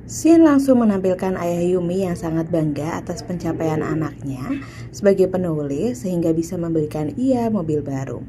Shin langsung menampilkan ayah Yumi yang sangat bangga atas pencapaian anaknya sebagai penulis sehingga bisa memberikan ia mobil baru.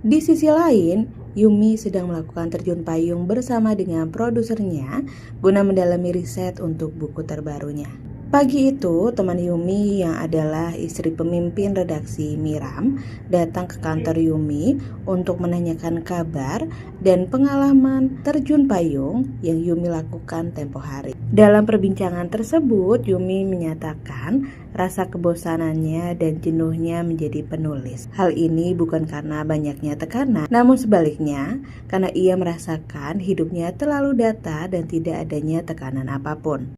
Di sisi lain, Yumi sedang melakukan terjun payung bersama dengan produsernya guna mendalami riset untuk buku terbarunya. Pagi itu, teman Yumi yang adalah istri pemimpin redaksi Miram datang ke kantor Yumi untuk menanyakan kabar dan pengalaman terjun payung yang Yumi lakukan tempo hari. Dalam perbincangan tersebut, Yumi menyatakan rasa kebosanannya dan jenuhnya menjadi penulis. Hal ini bukan karena banyaknya tekanan, namun sebaliknya karena ia merasakan hidupnya terlalu datar dan tidak adanya tekanan apapun.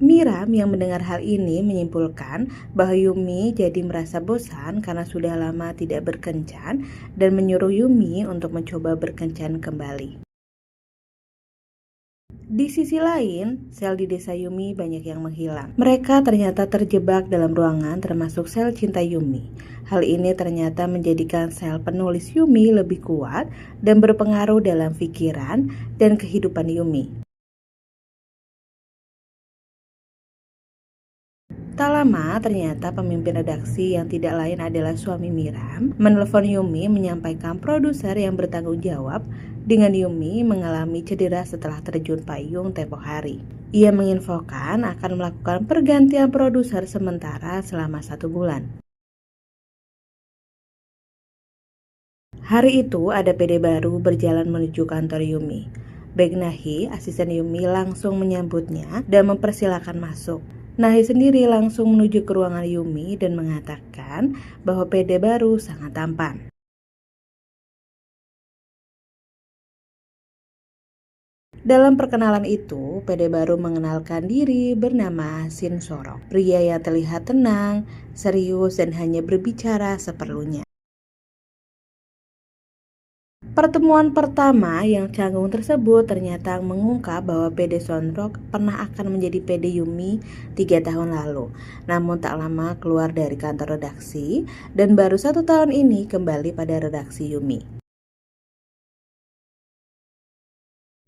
Miram yang mendengar hal ini menyimpulkan bahwa Yumi jadi merasa bosan karena sudah lama tidak berkencan dan menyuruh Yumi untuk mencoba berkencan kembali. Di sisi lain, sel di desa Yumi banyak yang menghilang. Mereka ternyata terjebak dalam ruangan termasuk sel cinta Yumi. Hal ini ternyata menjadikan sel penulis Yumi lebih kuat dan berpengaruh dalam pikiran dan kehidupan Yumi. Tak lama, ternyata pemimpin redaksi yang tidak lain adalah suami Miram menelpon Yumi menyampaikan produser yang bertanggung jawab dengan Yumi mengalami cedera setelah terjun payung tempo hari. Ia menginfokan akan melakukan pergantian produser sementara selama 1 bulan. Hari itu ada PD baru berjalan menuju kantor Yumi. Baik Nahi, asisten Yumi langsung menyambutnya dan mempersilahkan masuk. Nahi sendiri langsung menuju ke ruangan Yumi dan mengatakan bahwa PD baru sangat tampan. Dalam perkenalan itu, PD baru mengenalkan diri bernama Shin Sorok, pria yang terlihat tenang, serius, dan hanya berbicara seperlunya. Pertemuan pertama yang canggung tersebut ternyata mengungkap bahwa PD Sonrok pernah akan menjadi PD Yumi 3 tahun lalu. Namun tak lama keluar dari kantor redaksi dan baru 1 tahun ini kembali pada redaksi Yumi.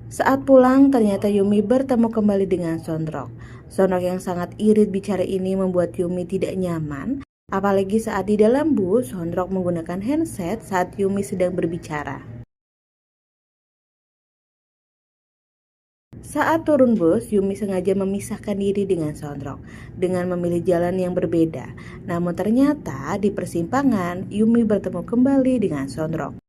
Saat pulang ternyata Yumi bertemu kembali dengan Sonrok. Sonrok yang sangat irit bicara ini membuat Yumi tidak nyaman. Apalagi saat di dalam bus, Sonrok menggunakan handset saat Yumi sedang berbicara. Saat turun bus, Yumi sengaja memisahkan diri dengan Sonrok dengan memilih jalan yang berbeda. Namun ternyata di persimpangan, Yumi bertemu kembali dengan Sonrok.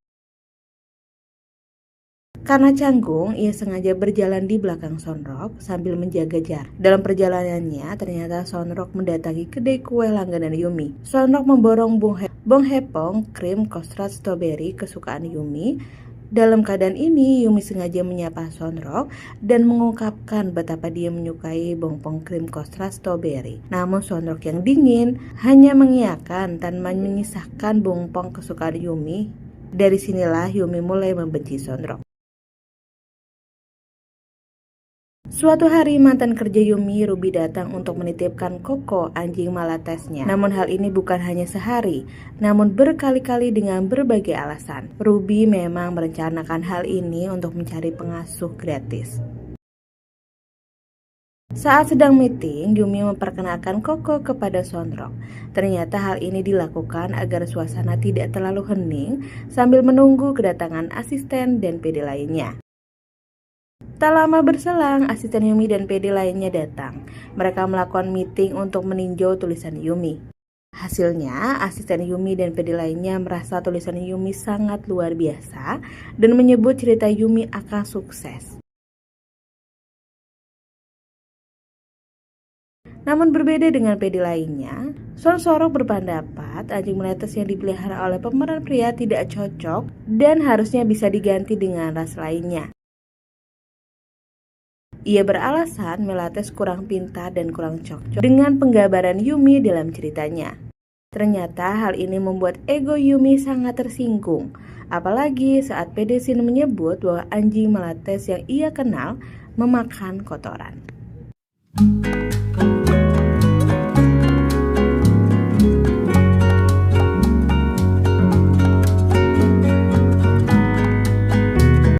Karena canggung, ia sengaja berjalan di belakang Sonrok sambil menjaga jarak. Dalam perjalanannya, ternyata Sonrok mendatangi kedai kue langganan Yumi. Sonrok memborong Bong Hepong krim kostrat strawberry kesukaan Yumi. Dalam keadaan ini, Yumi sengaja menyapa Sonrok dan mengungkapkan betapa dia menyukai bongbong krim kostrat strawberry. Namun Sonrok yang dingin hanya mengiyakan tanpa menyisahkan bongbong kesukaan Yumi. Dari sinilah Yumi mulai membenci Sonrok. Suatu hari mantan kerja Yumi, Ruby datang untuk menitipkan Koko, anjing malatesnya. Namun hal ini bukan hanya sehari, namun berkali-kali dengan berbagai alasan. Ruby memang merencanakan hal ini untuk mencari pengasuh gratis. Saat sedang meeting, Yumi memperkenalkan Koko kepada Sonrok. Ternyata hal ini dilakukan agar suasana tidak terlalu hening sambil menunggu kedatangan asisten dan PD lainnya. Tak lama berselang, asisten Yumi dan PD lainnya datang. Mereka melakukan meeting untuk meninjau tulisan Yumi. Hasilnya, asisten Yumi dan PD lainnya merasa tulisan Yumi sangat luar biasa dan menyebut cerita Yumi akan sukses. Namun berbeda dengan PD lainnya, Son Sorok berpendapat anjing menetes yang dipelihara oleh pemeran pria tidak cocok dan harusnya bisa diganti dengan ras lainnya. Ia beralasan Melates kurang pintar dan kurang cocok dengan penggambaran Yumi dalam ceritanya. Ternyata hal ini membuat ego Yumi sangat tersinggung. Apalagi saat PD Shin menyebut bahwa anjing Melates yang ia kenal memakan kotoran.